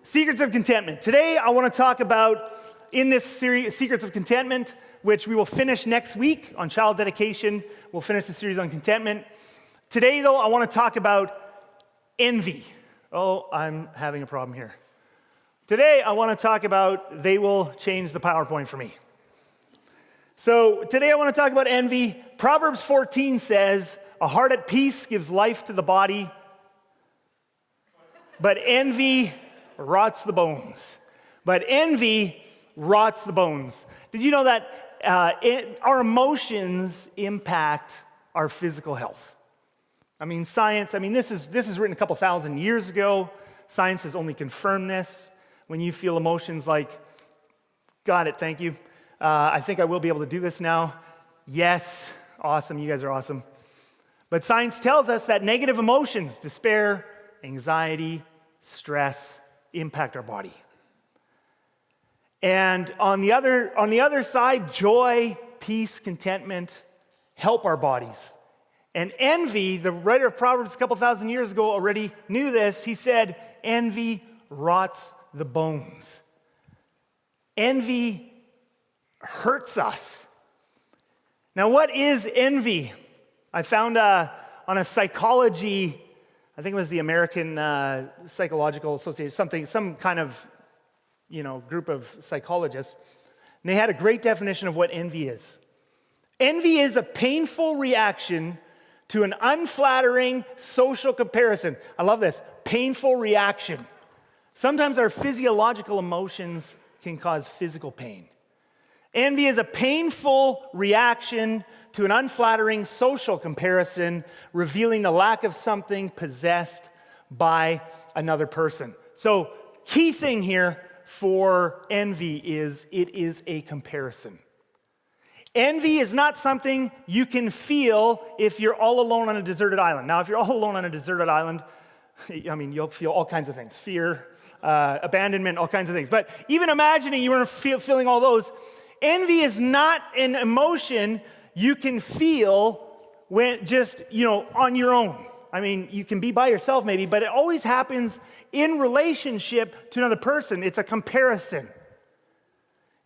Secrets of Contentment. Today, I want to talk about, in this series, Secrets of Contentment, which we will finish next week on child dedication. We'll finish the series on contentment. Today, though, I want to talk about envy. Oh, I'm having a problem here. Today, I want to talk about, they will change the PowerPoint for me. So today, I want to talk about envy. Proverbs 14 says, a heart at peace gives life to the body, but envy rots the bones. But envy rots the bones. Did you know that our emotions impact our physical health? I mean, science, this is written a couple thousand years ago. Science has only confirmed this. When you feel emotions like, got it, thank you. I think I will be able to do this now. Yes, awesome, you guys are awesome. But science tells us that negative emotions, despair, anxiety, stress, impact our body. And on the other side, joy, peace, contentment help our bodies. And envy, the writer of Proverbs a couple thousand years ago already knew this. He said, envy rots the bones. Envy hurts us. Now, what is envy? I found on a psychology, I think it was the American Psychological Association, some kind of, group of psychologists. And they had a great definition of what envy is. Envy is a painful reaction to an unflattering social comparison. I love this, painful reaction. Sometimes our physiological emotions can cause physical pain. Envy is a painful reaction to an unflattering social comparison, revealing the lack of something possessed by another person. So, key thing here for envy is it is a comparison. Envy is not something you can feel if you're all alone on a deserted island. Now, if you're all alone on a deserted island, you'll feel all kinds of things. Fear, abandonment, all kinds of things. But even imagining you weren't feeling all those, envy is not an emotion you can feel when just, on your own. You can be by yourself maybe, but it always happens in relationship to another person. It's a comparison.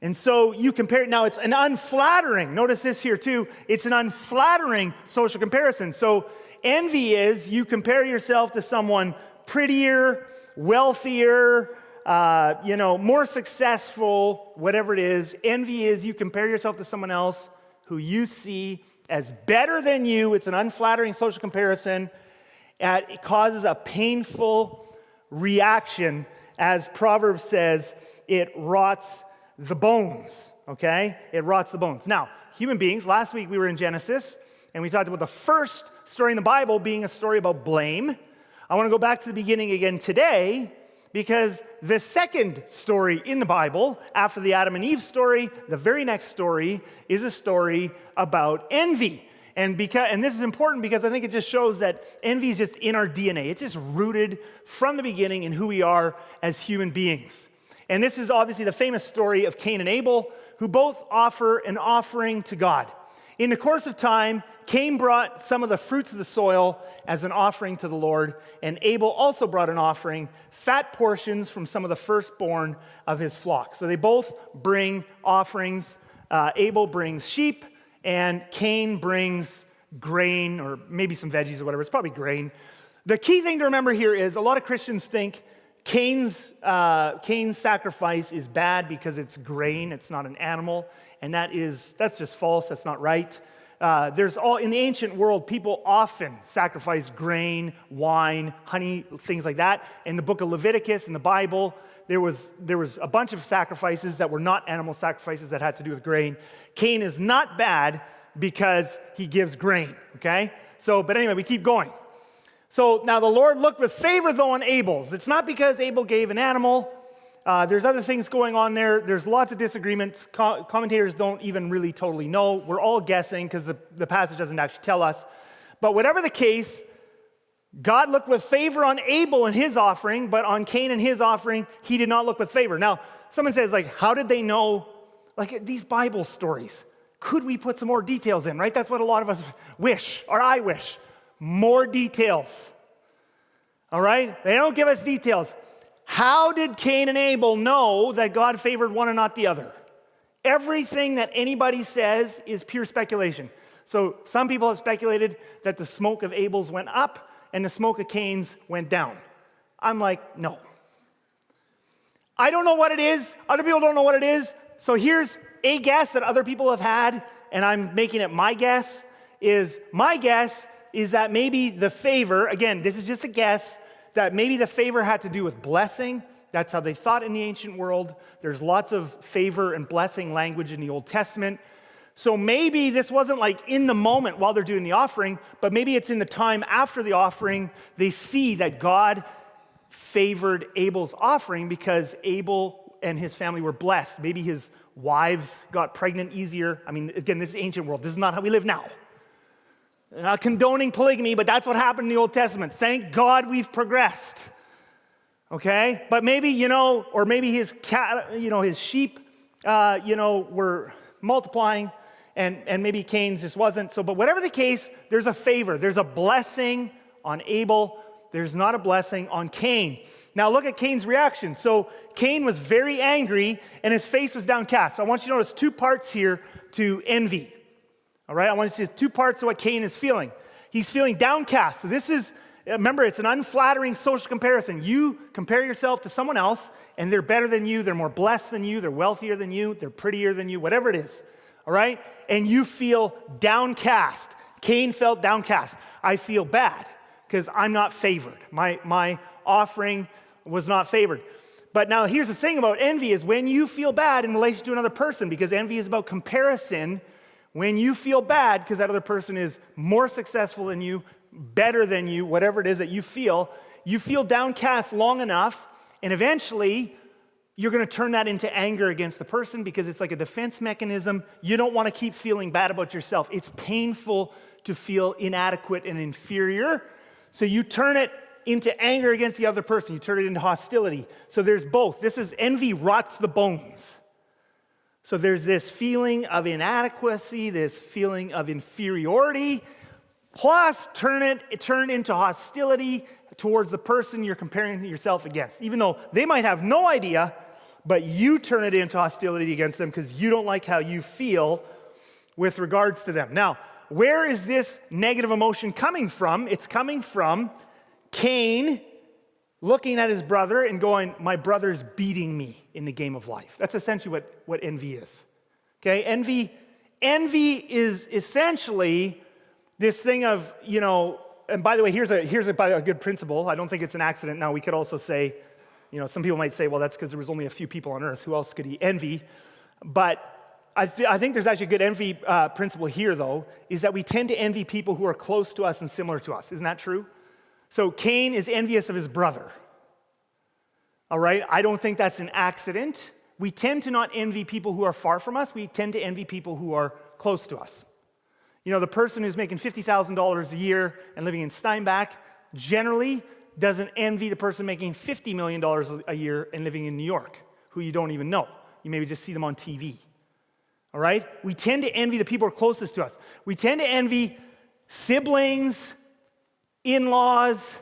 And so you compare, now it's an unflattering, notice this here too, it's an unflattering social comparison. So envy is you compare yourself to someone prettier, wealthier, more successful, whatever it is. Envy is you compare yourself to someone else who you see as better than you. It's an unflattering social comparison. It causes a painful reaction. As Proverbs says, it rots the bones, okay? It rots the bones. Now, human beings, last week we were in Genesis, and we talked about the first story in the Bible being a story about blame. I want to go back to the beginning again today, because the second story in the Bible, after the Adam and Eve story, the very next story is a story about envy. And this is important because I think it just shows that envy is just in our DNA. It's just rooted from the beginning in who we are as human beings. And this is obviously the famous story of Cain and Abel, who both offer an offering to God. In the course of time, Cain brought some of the fruits of the soil as an offering to the Lord, and Abel also brought an offering, fat portions from some of the firstborn of his flock. So they both bring offerings. Abel brings sheep, and Cain brings grain, or maybe some veggies or whatever. It's probably grain. The key thing to remember here is a lot of Christians think Cain's sacrifice is bad because it's grain, it's not an animal, and that's just false, that's not right. In the ancient world, people often sacrifice grain, wine, honey, things like that. In the book of Leviticus, in the Bible, there was a bunch of sacrifices that were not animal sacrifices that had to do with grain. Cain is not bad because he gives grain, okay? But anyway, we keep going. So now the Lord looked with favor, though, on Abel's. It's not because Abel gave an animal. There's other things going on there. There's lots of disagreements. Commentators don't even really totally know. We're all guessing because the passage doesn't actually tell us. But whatever the case, God looked with favor on Abel and his offering, but on Cain and his offering, he did not look with favor. Now, someone says, how did they know, these Bible stories? Could we put some more details in, right? That's what a lot of us wish, or I wish. More details. All right? They don't give us details. How did Cain and Abel know that God favored one and not the other? Everything that anybody says is pure speculation. So some people have speculated that the smoke of Abel's went up and the smoke of Cain's went down. I'm like, no. I don't know what it is. Other people don't know what it is. So here's a guess that other people have had, and I'm making it my guess is that maybe the favor, again, this is just a guess, that maybe the favor had to do with blessing. That's how they thought in the ancient world. There's lots of favor and blessing language in the Old Testament. So maybe this wasn't like in the moment while they're doing the offering, but maybe it's in the time after the offering, they see that God favored Abel's offering because Abel and his family were blessed. Maybe his wives got pregnant easier. I mean, again, this is ancient world. This is not how we live now. I'm not condoning polygamy, but that's what happened in the Old Testament. Thank God we've progressed. Okay? But maybe, or maybe his his sheep, were multiplying, and maybe Cain's just wasn't. So, but whatever the case, there's a favor. There's a blessing on Abel. There's not a blessing on Cain. Now look at Cain's reaction. So Cain was very angry, and his face was downcast. So I want you to notice two parts here to envy. All right? I want you to see two parts of what Cain is feeling. He's feeling downcast. So this is, remember, it's an unflattering social comparison. You compare yourself to someone else, and they're better than you, they're more blessed than you, they're wealthier than you, they're prettier than you, whatever it is. All right? And you feel downcast. Cain felt downcast. I feel bad because I'm not favored. My offering was not favored. But now here's the thing about envy is when you feel bad in relation to another person, because envy is about comparison, when you feel bad because that other person is more successful than you, better than you, whatever it is that you feel downcast long enough, and eventually you're going to turn that into anger against the person because it's like a defense mechanism. You don't want to keep feeling bad about yourself. It's painful to feel inadequate and inferior. So you turn it into anger against the other person. You turn it into hostility. So there's both. This is envy rots the bones. So there's this feeling of inadequacy, this feeling of inferiority, plus turn into hostility towards the person you're comparing yourself against. Even though they might have no idea, but you turn it into hostility against them because you don't like how you feel with regards to them. Now, where is this negative emotion coming from? It's coming from Cain looking at his brother and going, my brother's beating me in the game of life. That's essentially what envy is. Okay, envy is essentially this thing of, and by the way, here's a good principle. I don't think it's an accident. Now, we could also say, some people might say, well, that's because there was only a few people on earth. Who else could he envy? But I think there's actually a good envy principle here, though, is that we tend to envy people who are close to us and similar to us. Isn't that true? So Cain is envious of his brother. All right? I don't think that's an accident. We tend to not envy people who are far from us. We tend to envy people who are close to us. The person who's making $50,000 a year and living in Steinbach generally doesn't envy the person making $50 million a year and living in New York, who you don't even know. You maybe just see them on TV. All right? We tend to envy the people who are closest to us. We tend to envy siblings, in-laws,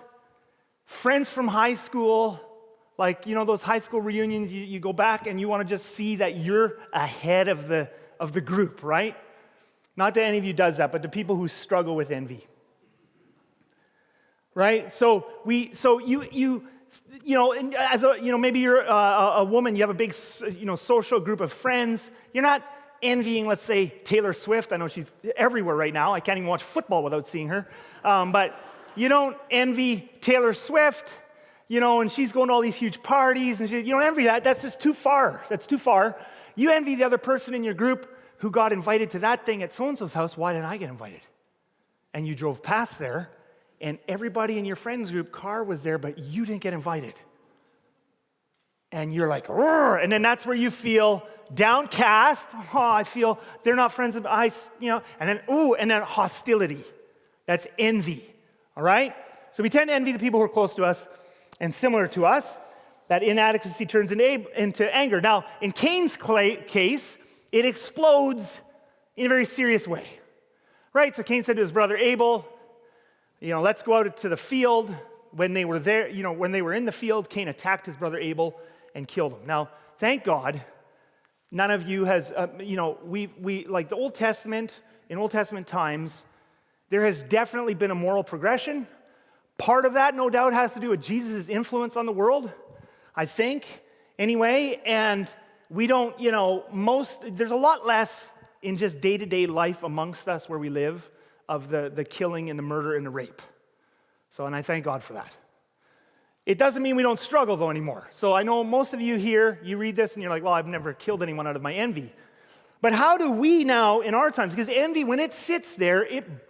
friends from high school. Like, those high school reunions, you go back and you want to just see that you're ahead of the group, right? Not that any of you does that, but the people who struggle with envy. Right? So you as a, maybe you're a woman, you have a big, social group of friends. You're not envying, let's say, Taylor Swift. I know she's everywhere right now. I can't even watch football without seeing her. But you don't envy Taylor Swift, and she's going to all these huge parties, and you don't envy that. That's just too far. That's too far. You envy the other person in your group who got invited to that thing at so-and-so's house. Why didn't I get invited? And you drove past there, and everybody in your friends group car was there, but you didn't get invited. And you're like, roar, and then that's where you feel downcast. Oh, I feel they're not friends of and then hostility. That's envy. All right? So we tend to envy the people who are close to us and similar to us. That inadequacy turns into anger. Now, in Cain's case, it explodes in a very serious way. Right? So Cain said to his brother Abel, let's go out to the field. when they were there, when they were in the field, Cain attacked his brother Abel and killed him. Now, thank God, none of you has, we like the Old Testament, in Old Testament times, there has definitely been a moral progression. Part of that, no doubt, has to do with Jesus' influence on the world, I think, anyway. And we don't, there's a lot less in just day-to-day life amongst us where we live of the killing and the murder and the rape. So, and I thank God for that. It doesn't mean we don't struggle, though, anymore. So I know most of you here, you read this and you're like, well, I've never killed anyone out of my envy. But how do we now, in our times, because envy, when it sits there, it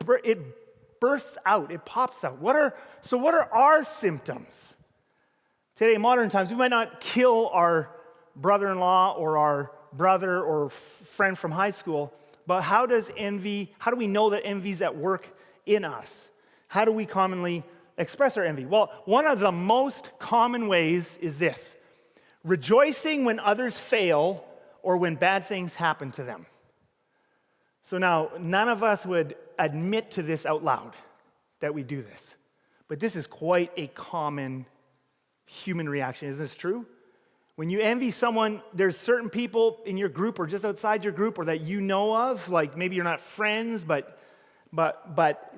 bursts out, it pops out. What are our symptoms? Today, in modern times, we might not kill our brother-in-law or our brother or friend from high school, but how do we know that envy's at work in us? How do we commonly express our envy? Well, one of the most common ways is this: rejoicing when others fail or when bad things happen to them. So now, none of us would admit to this out loud, that we do this. But this is quite a common human reaction. Isn't this true? When you envy someone, there's certain people in your group or just outside your group or that you know of, like maybe you're not friends, but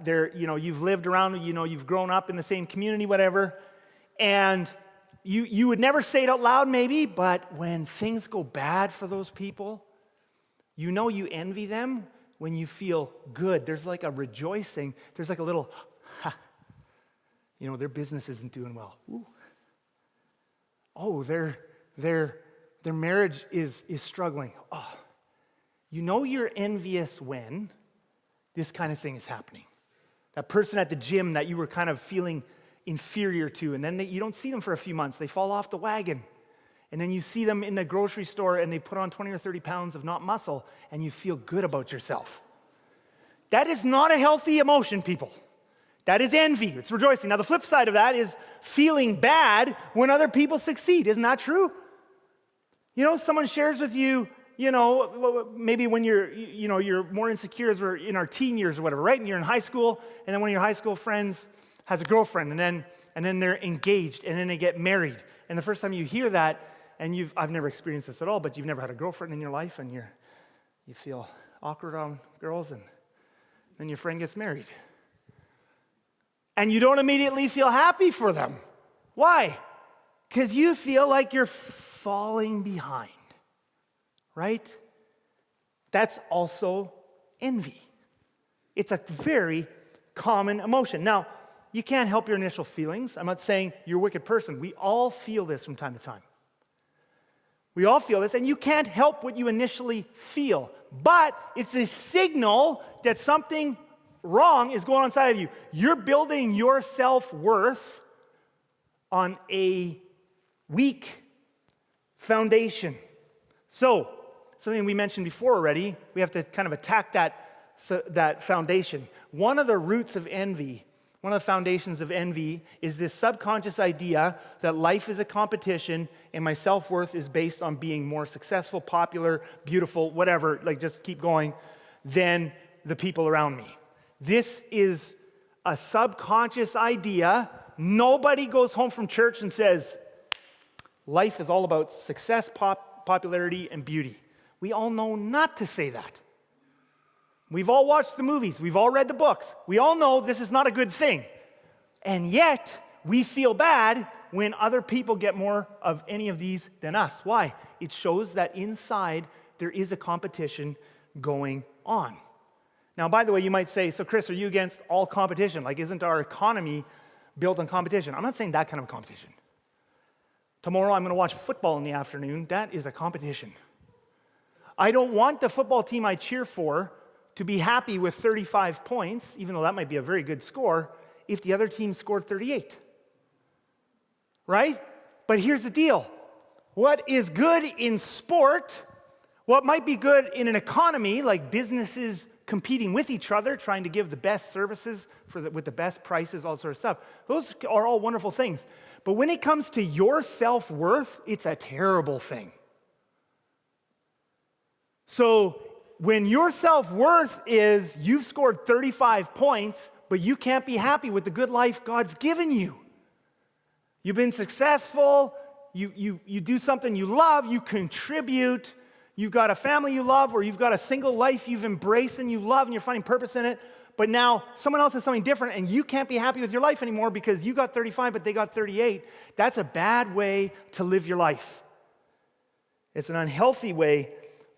they're, you've lived around, you've grown up in the same community, whatever, and you would never say it out loud maybe, but when things go bad for those people, you envy them when you feel good. There's like a rejoicing. There's like a little, their business isn't doing well. Ooh. Oh, their marriage is struggling. Oh, you're envious when this kind of thing is happening. That person at the gym that you were kind of feeling inferior to, and then you don't see them for a few months. They fall off the wagon. And then you see them in the grocery store and they put on 20 or 30 pounds of not muscle, and you feel good about yourself. That is not a healthy emotion, people. That is envy. It's rejoicing. Now, the flip side of that is feeling bad when other people succeed. Isn't that true? Someone shares with you, maybe when you're more insecure as we're in our teen years or whatever, right? And you're in high school, and then one of your high school friends has a girlfriend, and then they're engaged, and then they get married. And the first time you hear that, and I've never experienced this at all, but you've never had a girlfriend in your life, and you feel awkward on girls, and then your friend gets married. And you don't immediately feel happy for them. Why? Because you feel like you're falling behind, right? That's also envy. It's a very common emotion. Now, you can't help your initial feelings. I'm not saying you're a wicked person. We all feel this from time to time. We all feel this, and you can't help what you initially feel. But it's a signal that something wrong is going on inside of you. You're building your self-worth on a weak foundation. So, something we mentioned before already, we have to kind of attack that foundation. One of the roots of envy, one of the foundations of envy, is this subconscious idea that life is a competition and my self-worth is based on being more successful, popular, beautiful, whatever, like just keep going, than the people around me. This is a subconscious idea. Nobody goes home from church and says, life is all about success, popularity, and beauty. We all know not to say that. We've all watched the movies. We've all read the books. We all know this is not a good thing. And yet, we feel bad when other people get more of any of these than us. Why? It shows that inside there is a competition going on. Now, by the way, you might say, so Kris, are you against all competition? Like, isn't our economy built on competition? I'm not saying that kind of competition. Tomorrow I'm going to watch football in the afternoon. That is a competition. I don't want the football team I cheer for to be happy with 35 points, even though that might be a very good score, if the other team scored 38. Right? But here's the deal. What is good in sport, what might be good in an economy, like businesses competing with each other, trying to give the best services with the best prices, all sort of stuff. Those are all wonderful things. But when it comes to your self-worth, it's a terrible thing. So when your self-worth is you've scored 35 points, but you can't be happy with the good life God's given you, You've been successful, you do something you love, you contribute, you've got a family you love, or you've got a single life you've embraced and you love and you're finding purpose in it, but now someone else has something different and you can't be happy with your life anymore because you got 35 but they got 38. That's a bad way to live your life. It's an unhealthy way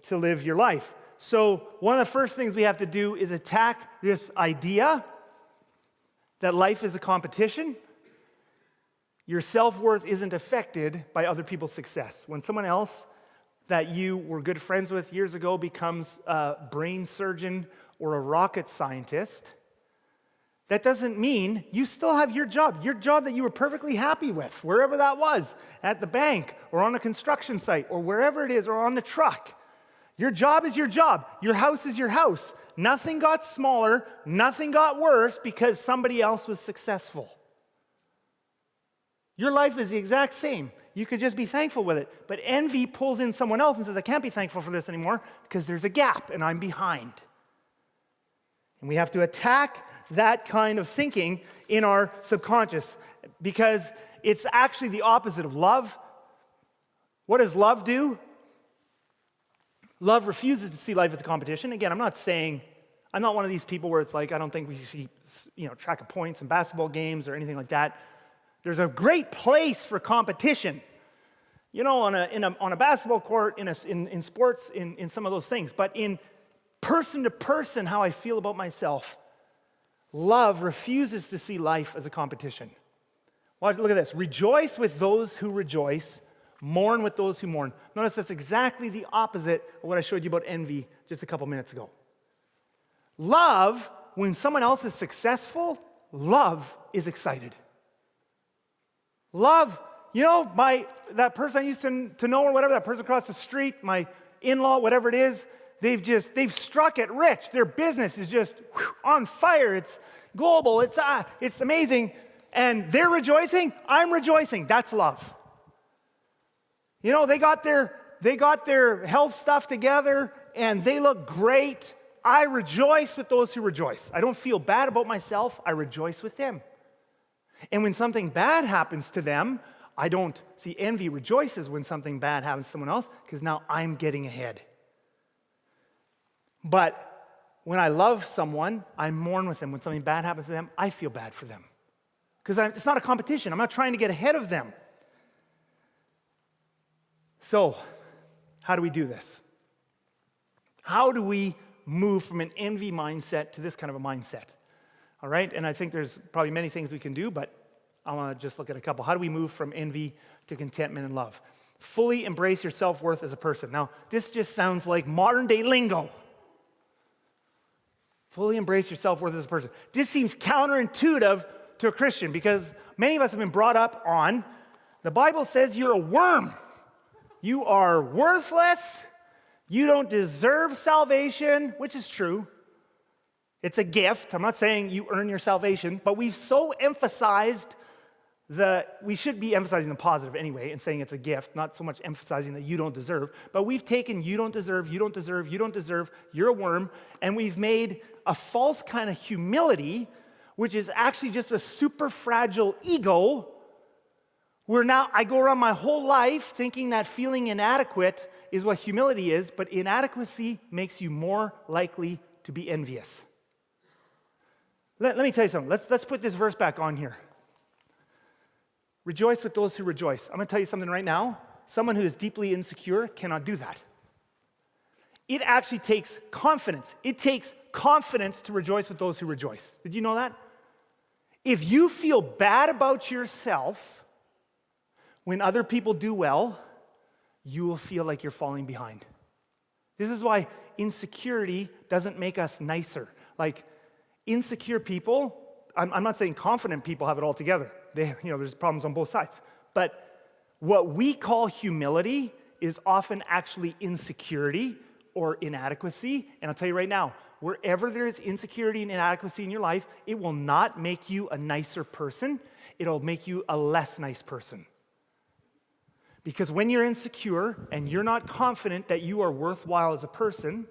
to live your life. So one of the first things we have to do is attack this idea that life is a competition. Your self-worth isn't affected by other people's success. When someone else that you were good friends with years ago becomes a brain surgeon or a rocket scientist, that doesn't mean you still have your job that you were perfectly happy with, wherever that was, at the bank or on a construction site or wherever it is, or on the truck. Your job is your job. Your house is your house. Nothing got smaller, nothing got worse because somebody else was successful. Your life is the exact same. You could just be thankful with it. But envy pulls in someone else and says, I can't be thankful for this anymore because there's a gap and I'm behind. And we have to attack that kind of thinking in our subconscious because it's actually the opposite of love. What does love do? Love refuses to see life as a competition. Again, I'm not one of these people where it's like, I don't think we should keep, track of points in basketball games or anything like that. There's a great place for competition, on a basketball court, in sports, in some of those things. But in person to person, how I feel about myself, love refuses to see life as a competition. Look at this. Rejoice with those who rejoice. Mourn with those who mourn. Notice that's exactly the opposite of what I showed you about envy just a couple minutes ago. Love, when someone else is successful, love is excited. Love, that person I used to know or whatever, that person across the street, my in-law, whatever it is, they've struck it rich. Their business is just on fire. It's global. It's amazing. And they're rejoicing. I'm rejoicing. That's love. They got their health stuff together and they look great. I rejoice with those who rejoice. I don't feel bad about myself. I rejoice with them. And when something bad happens to them, I don't see envy rejoices when something bad happens to someone else because now I'm getting ahead. But when I love someone, I mourn with them. When something bad happens to them, I feel bad for them. Because it's not a competition. I'm not trying to get ahead of them. So, how do we do this? How do we move from an envy mindset to this kind of a mindset? All right, and I think there's probably many things we can do, but I want to just look at a couple. How do we move from envy to contentment and love? Fully embrace your self-worth as a person. Now, this just sounds like modern-day lingo. Fully embrace your self-worth as a person. This seems counterintuitive to a Christian because many of us have been brought up on, the Bible says you're a worm. You are worthless. You don't deserve salvation, which is true. It's a gift. I'm not saying you earn your salvation, but we've so emphasized we should be emphasizing the positive anyway and saying it's a gift, not so much emphasizing that you don't deserve. But we've taken you don't deserve, you don't deserve, you don't deserve, you're a worm, and we've made a false kind of humility, which is actually just a super fragile ego, where now I go around my whole life thinking that feeling inadequate is what humility is, but inadequacy makes you more likely to be envious. Let me tell you something. Let's put this verse back on here. Rejoice with those who rejoice. I'm going to tell you something right now. Someone who is deeply insecure cannot do that. It actually takes confidence. It takes confidence to rejoice with those who rejoice. Did you know that? If you feel bad about yourself when other people do well, you will feel like you're falling behind. This is why insecurity doesn't make us nicer. Like, insecure people, I'm not saying confident people have it all together. There's problems on both sides. But what we call humility is often actually insecurity or inadequacy. And I'll tell you right now, wherever there is insecurity and inadequacy in your life, it will not make you a nicer person. It'll make you a less nice person. Because when you're insecure and you're not confident that you are worthwhile as a person,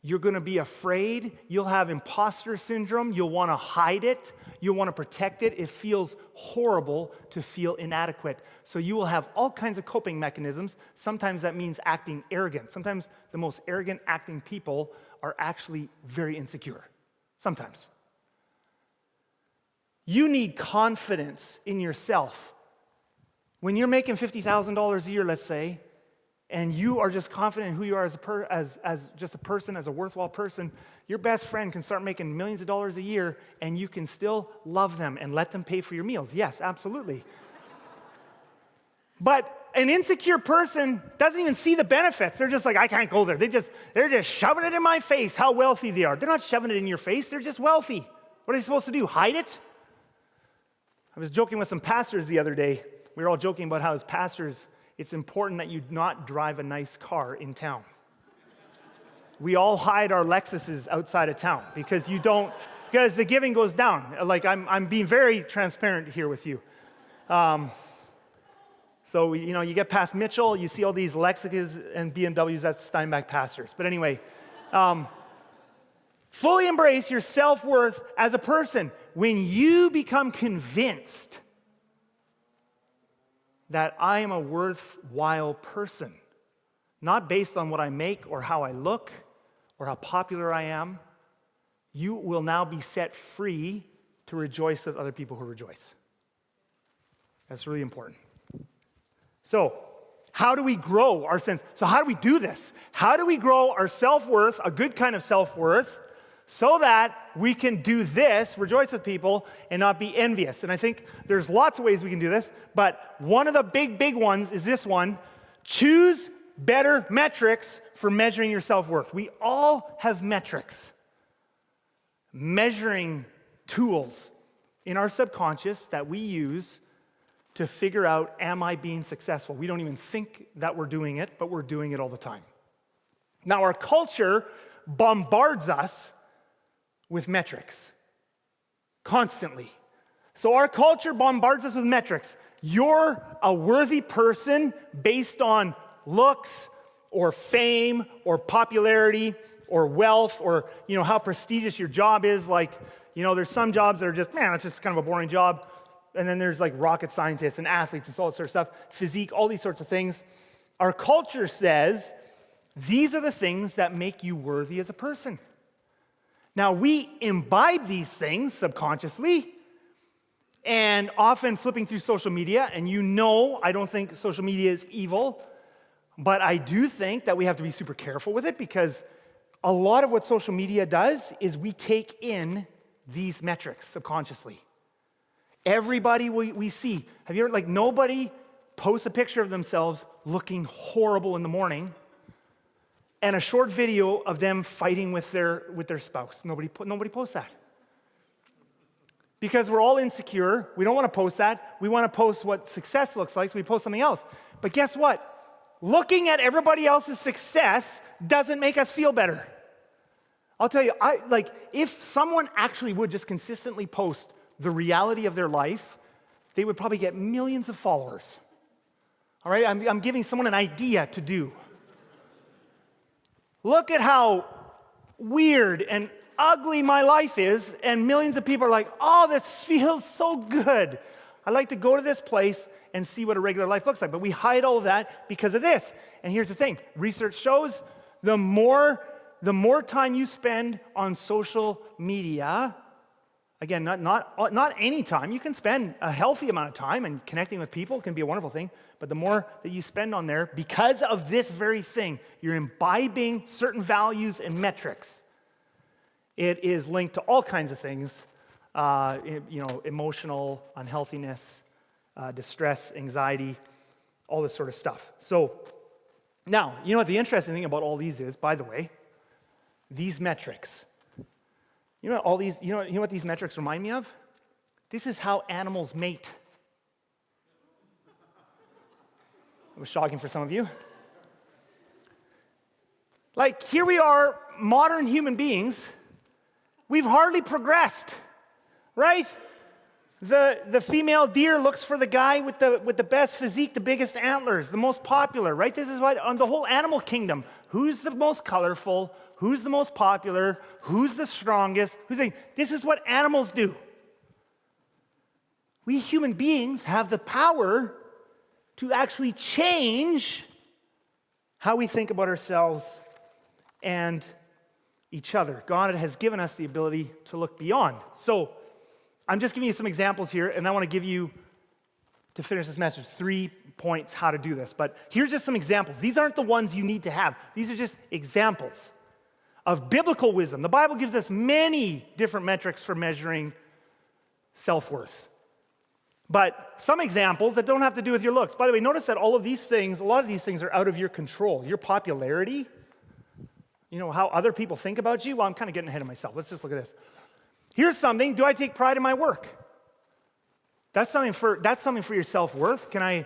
You're going to be afraid. You'll have imposter syndrome. You'll want to hide it. You'll want to protect it. It feels horrible to feel inadequate. So you will have all kinds of coping mechanisms. Sometimes that means acting arrogant. Sometimes the most arrogant acting people are actually very insecure. Sometimes. You need confidence in yourself. When you're making $50,000 a year, let's say, and you are just confident in who you are as just a person, as a worthwhile person, your best friend can start making millions of dollars a year, and you can still love them and let them pay for your meals. Yes, absolutely. But an insecure person doesn't even see the benefits. They're just like, I can't go there. They're just shoving it in my face how wealthy they are. They're not shoving it in your face. They're just wealthy. What are they supposed to do? Hide it? I was joking with some pastors the other day. We were all joking about how as pastors, it's important that you not drive a nice car in town. We all hide our Lexuses outside of town because the giving goes down. Like I'm being very transparent here with you. So, you get past Mitchell, you see all these Lexuses and BMWs, that's Steinbach pastors. But anyway, fully embrace your self-worth as a person. When you become convinced that I am a worthwhile person, not based on what I make or how I look or how popular I am, you will now be set free to rejoice with other people who rejoice. That's really important. So, how do we grow our sense? So how do we do this? How do we grow our self-worth, a good kind of self-worth, so that we can do this, rejoice with people, and not be envious? And I think there's lots of ways we can do this, but one of the big ones is this one: choose better metrics for measuring your self-worth. We all have metrics, measuring tools in our subconscious that we use to figure out, am I being successful? We don't even think that we're doing it, but we're doing it all the time. Now, our culture bombards us with metrics constantly. So our culture bombards us with metrics. You're a worthy person based on looks or fame or popularity or wealth or how prestigious your job is. Like, there's some jobs that are just, man, it's just kind of a boring job. And then there's like rocket scientists and athletes and all that sort of stuff, physique, all these sorts of things. Our culture says these are the things that make you worthy as a person. Now, we imbibe these things subconsciously and often flipping through social media. And I don't think social media is evil, but I do think that we have to be super careful with it because a lot of what social media does is we take in these metrics subconsciously. Everybody we see, have you ever, nobody posts a picture of themselves looking horrible in the morning and a short video of them fighting with their spouse. Nobody posts that. Because we're all insecure, we don't want to post that. We want to post what success looks like, so we post something else. But guess what? Looking at everybody else's success doesn't make us feel better. I'll tell you, if someone actually would just consistently post the reality of their life, they would probably get millions of followers. All right, I'm giving someone an idea to do. Look at how weird and ugly my life is, and millions of people are like, oh, this feels so good. I'd like to go to this place and see what a regular life looks like. But we hide all of that because of this. And here's the thing. Research shows the more time you spend on social media, again, not any time. You can spend a healthy amount of time, and connecting with people can be a wonderful thing. But the more that you spend on there, because of this very thing, you're imbibing certain values and metrics. It is linked to all kinds of things, emotional unhealthiness, distress, anxiety, all this sort of stuff. So now, what the interesting thing about all these is, by the way, these metrics. You know what these metrics remind me of? This is how animals mate. It was shocking for some of you. Here we are, modern human beings. We've hardly progressed, right? The female deer looks for the guy with the best physique, the biggest antlers, the most popular, right? This is what, on the whole animal kingdom, who's the most colorful, who's the most popular, who's the strongest, this is what animals do. We human beings have the power to actually change how we think about ourselves and each other. God has given us the ability to look beyond. So I'm just giving you some examples here, and I want to give you, to finish this message, 3 points how to do this. But here's just some examples. These aren't the ones you need to have. These are just examples of biblical wisdom. The Bible gives us many different metrics for measuring self-worth. But some examples that don't have to do with your looks. By the way, notice that a lot of these things are out of your control. Your popularity, how other people think about you. Well, I'm kind of getting ahead of myself. Let's just look at this. Here's something. Do I take pride in my work? That's something for your self-worth. Can I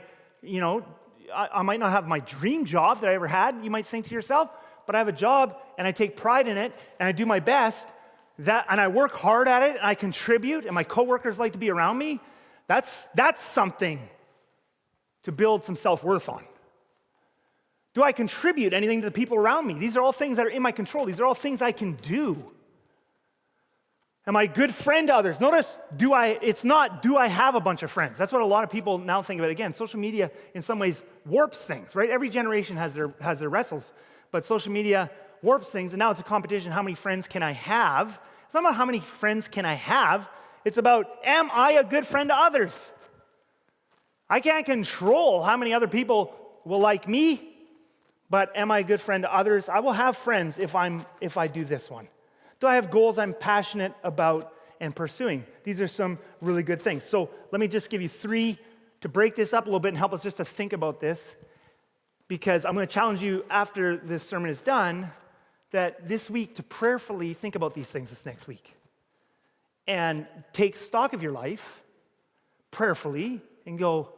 might not have my dream job that I ever had. You might think to yourself, but I have a job and I take pride in it and I do my best. And I work hard at it and I contribute and my coworkers like to be around me. That's something to build some self-worth on. Do I contribute anything to the people around me? These are all things that are in my control. These are all things I can do. Am I a good friend to others? Notice, do I have a bunch of friends? That's what a lot of people now think about. Again, social media in some ways warps things, right? Every generation has their wrestles, but social media warps things, and now it's a competition. How many friends can I have? It's not about how many friends can I have. It's about, am I a good friend to others? I can't control how many other people will like me, but am I a good friend to others? I will have friends if I do this one. Do I have goals I'm passionate about and pursuing? These are some really good things. So let me just give you 3 to break this up a little bit and help us just to think about this, because I'm going to challenge you after this sermon is done that this week to prayerfully think about these things this next week and take stock of your life prayerfully and go,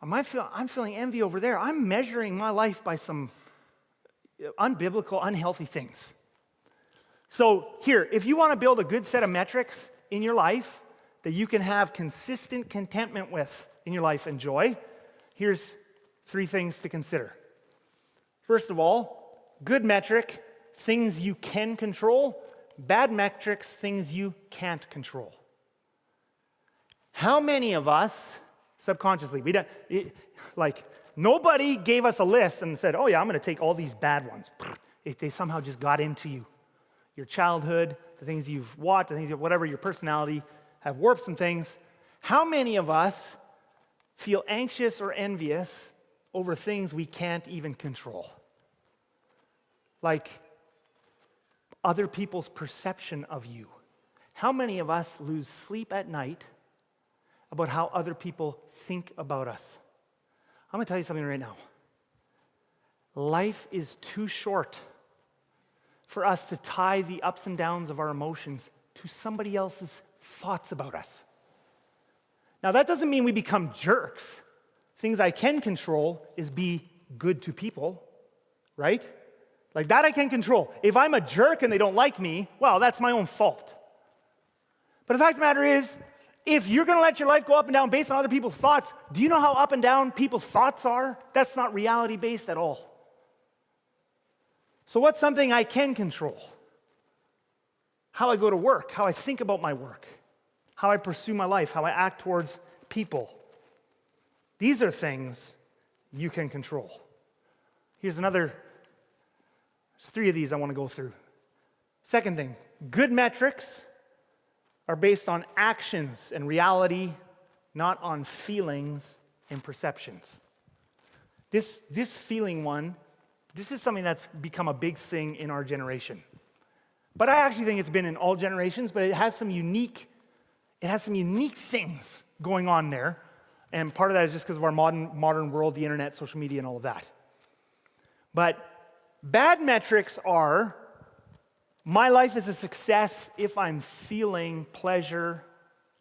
I'm feeling envy over there. I'm measuring my life by some unbiblical, unhealthy things. So here, if you want to build a good set of metrics in your life that you can have consistent contentment with in your life and joy, here's 3 things to consider. First of all, good metric, things you can control. Bad metrics, things you can't control. How many of us, subconsciously, nobody gave us a list and said, oh yeah, I'm going to take all these bad ones. They somehow just got into you. Your childhood, the things you've watched, whatever, your personality have warped some things. How many of us feel anxious or envious over things we can't even control? Like other people's perception of you. How many of us lose sleep at night about how other people think about us? I'm going to tell you something right now. Life is too short for us to tie the ups and downs of our emotions to somebody else's thoughts about us. Now, that doesn't mean we become jerks. Things I can control is be good to people, right? Like that I can control. If I'm a jerk and they don't like me, well, that's my own fault. But the fact of the matter is, if you're going to let your life go up and down based on other people's thoughts, do you know how up and down people's thoughts are? That's not reality-based at all. So what's something I can control? How I go to work, how I think about my work, how I pursue my life, how I act towards people. These are things you can control. Here's there's 3 of these I want to go through. Second thing, good metrics are based on actions and reality, not on feelings and perceptions. This feeling one, this is something that's become a big thing in our generation. But I actually think it's been in all generations, but it has some unique things going on there. And part of that is just because of our modern world, the internet, social media, and all of that. But bad metrics are, my life is a success if I'm feeling pleasure,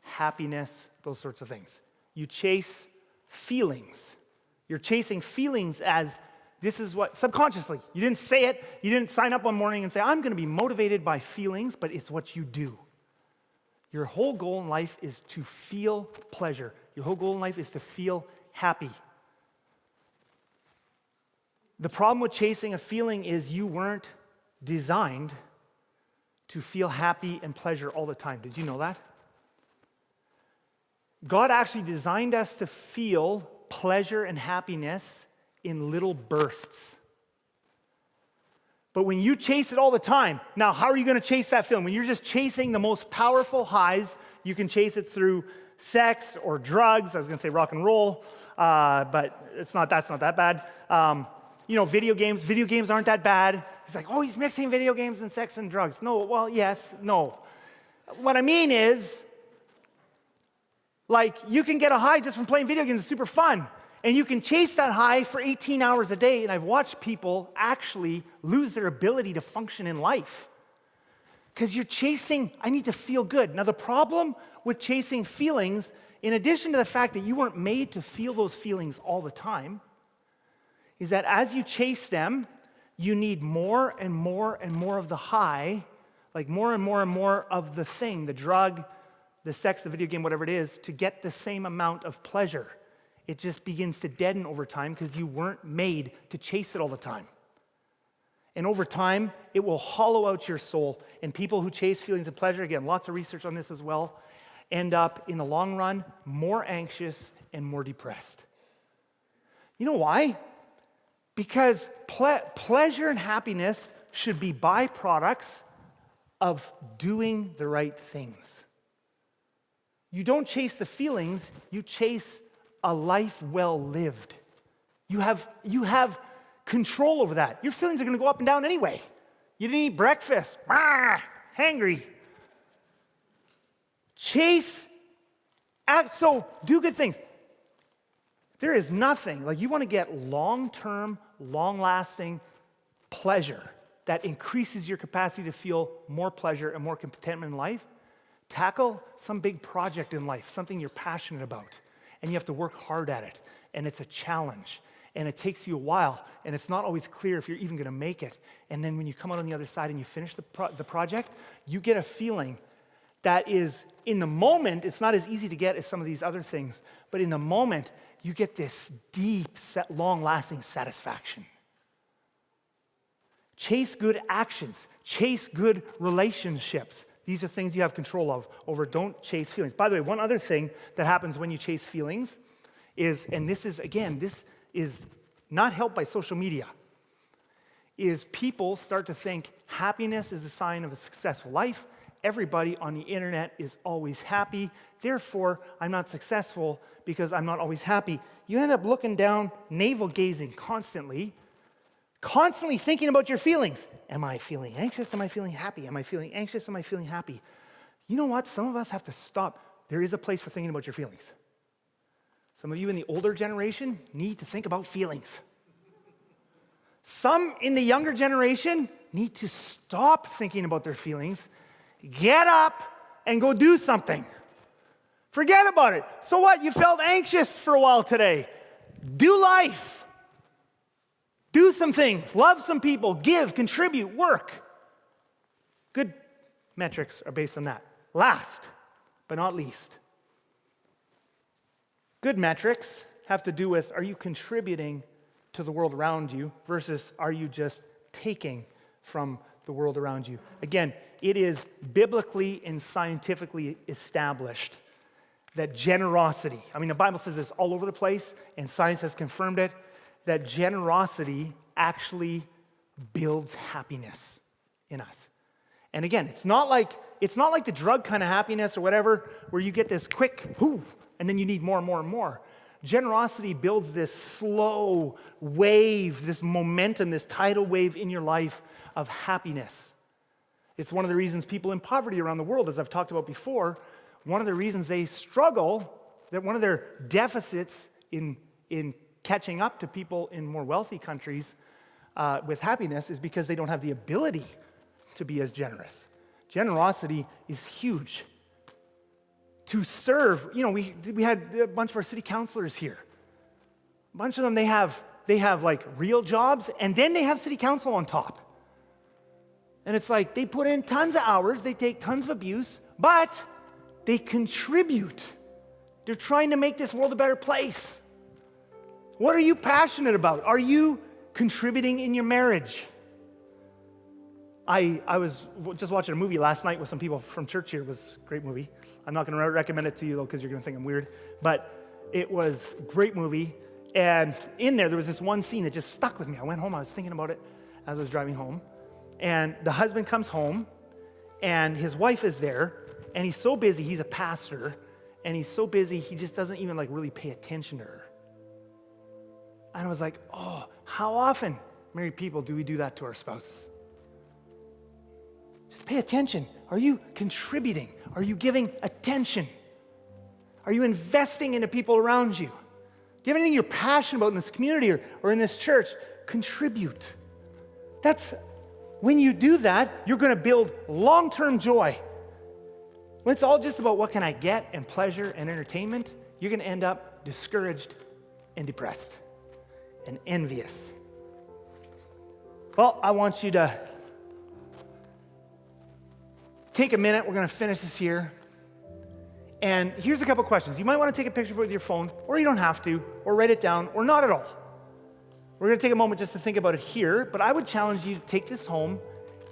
happiness, those sorts of things. You chase feelings. You're chasing feelings as this is what, subconsciously, you didn't say it, you didn't sign up one morning and say, I'm going to be motivated by feelings, but it's what you do. Your whole goal in life is to feel pleasure. Your whole goal in life is to feel happy. The problem with chasing a feeling is you weren't designed to feel happy and pleasure all the time. Did you know that? God actually designed us to feel pleasure and happiness in little bursts. But when you chase it all the time, now how are you going to chase that feeling? When you're just chasing the most powerful highs, you can chase it through sex or drugs. I was going to say rock and roll, but that's not that bad. Video games aren't that bad. It's like, oh, he's mixing video games and sex and drugs. No, well, yes, no. What I mean is, like, you can get a high just from playing video games. It's super fun. And you can chase that high for 18 hours a day. And I've watched people actually lose their ability to function in life. Because you're chasing, I need to feel good. Now, the problem with chasing feelings, in addition to the fact that you weren't made to feel those feelings all the time, is that as you chase them, you need more and more and more of the high, like more and more and more of the thing, the drug, the sex, the video game, whatever it is, to get the same amount of pleasure. It just begins to deaden over time because you weren't made to chase it all the time. And over time, it will hollow out your soul. And people who chase feelings of pleasure, again, lots of research on this as well, end up, in the long run, more anxious and more depressed. You know why? Because pleasure and happiness should be byproducts of doing the right things. You don't chase the feelings, you chase a life well lived. You have control over that. Your feelings are going to go up and down anyway. You didn't eat breakfast. Hangry. So do good things. There is nothing, like you want to get long-term, long-lasting pleasure that increases your capacity to feel more pleasure and more contentment in life. Tackle some big project in life, something you're passionate about, and you have to work hard at it, and it's a challenge, and it takes you a while, and it's not always clear if you're even going to make it. And then when you come out on the other side and you finish the project, you get a feeling that is, in the moment, it's not as easy to get as some of these other things, but in the moment, you get this deep, long-lasting satisfaction. Chase good actions. Chase good relationships. These are things you have control of over. Don't chase feelings. By the way, one other thing that happens when you chase feelings is, and this is not helped by social media, is people start to think happiness is the sign of a successful life. Everybody on the internet is always happy. Therefore, I'm not successful because I'm not always happy. You end up looking down, navel-gazing constantly thinking about your feelings. Am I feeling anxious? Am I feeling happy? Am I feeling anxious? Am I feeling happy? You know what? Some of us have to stop. There is a place for thinking about your feelings. Some of you in the older generation need to think about feelings. Some in the younger generation need to stop thinking about their feelings, get up, and go do something. Forget about it. So what? You felt anxious for a while today. Do life. Do some things. Love some people. Give, contribute, work. Good metrics are based on that. Last, but not least. Good metrics have to do with, are you contributing to the world around you versus are you just taking from the world around you? Again, it is biblically and scientifically established that generosity, the Bible says this all over the place, and science has confirmed it, that generosity actually builds happiness in us. And again, it's not like the drug kind of happiness or whatever, where you get this quick, and then you need more and more and more. Generosity builds this slow wave, this momentum, this tidal wave in your life of happiness. It's one of the reasons people in poverty around the world, as I've talked about before, one of the reasons they struggle, that one of their deficits in catching up to people in more wealthy countries with happiness is because they don't have the ability to be as generous. Generosity is huge. To serve, we had a bunch of our city councilors here. A bunch of them, they have like real jobs, and then they have city council on top. And it's like they put in tons of hours, they take tons of abuse, but they contribute. They're trying to make this world a better place. What are you passionate about? Are you contributing in your marriage? I was just watching a movie last night with some people from church here. It was a great movie. I'm not going to recommend it to you, though, because you're going to think I'm weird. But it was a great movie. And in there was this one scene that just stuck with me. I went home. I was thinking about it as I was driving home. And the husband comes home, and his wife is there. And he's so busy. He's a pastor. And he's so busy, he just doesn't even really pay attention to her. And I was like, oh, how often, married people, do we do that to our spouses? Just pay attention. Are you contributing? Are you giving attention? Are you investing into people around you? Do you have anything you're passionate about in this community or in this church? Contribute. When you do that, you're going to build long-term joy. When it's all just about what can I get and pleasure and entertainment, you're going to end up discouraged and depressed and envious. Well, I want you to take a minute. We're going to finish this here. And here's a couple questions. You might want to take a picture of it with your phone, or you don't have to, or write it down, or not at all. We're going to take a moment just to think about it here, but I would challenge you to take this home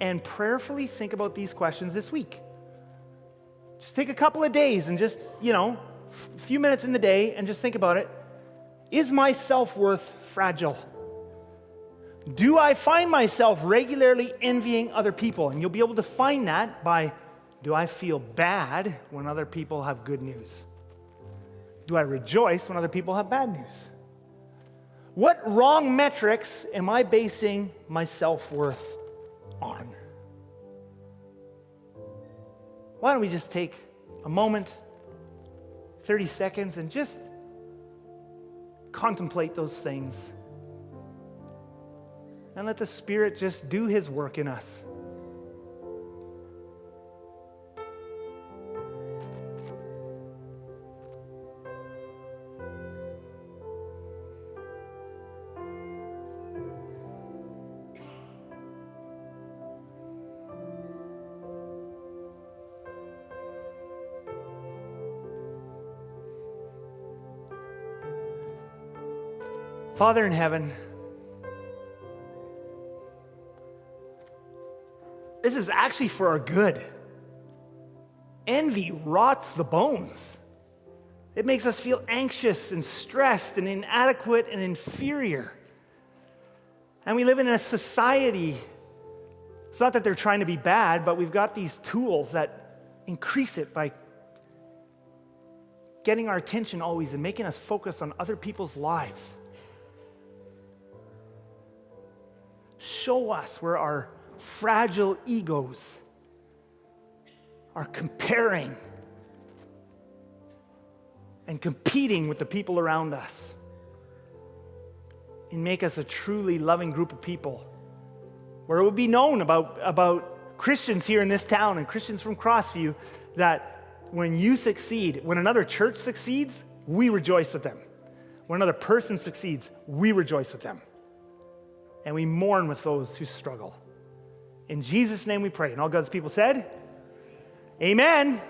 and prayerfully think about these questions this week. Just take a couple of days and just, a few minutes in the day and just think about it. Is my self-worth fragile? Do I find myself regularly envying other people? And you'll be able to find that by, do I feel bad when other people have good news? Do I rejoice when other people have bad news? What wrong metrics am I basing my self-worth on? Why don't we just take a moment, 30 seconds, and just contemplate those things. And let the Spirit just do His work in us. Father in heaven, this is actually for our good. Envy rots the bones. It makes us feel anxious and stressed and inadequate and inferior. And we live in a society, it's not that they're trying to be bad, but we've got these tools that increase it by getting our attention always and making us focus on other people's lives. Show us where our fragile egos are comparing and competing with the people around us. And make us a truly loving group of people where it would be known about Christians here in this town and Christians from Crossview that when you succeed, when another church succeeds, we rejoice with them. When another person succeeds, we rejoice with them. And we mourn with those who struggle. In Jesus' name we pray. And all God's people said, Amen.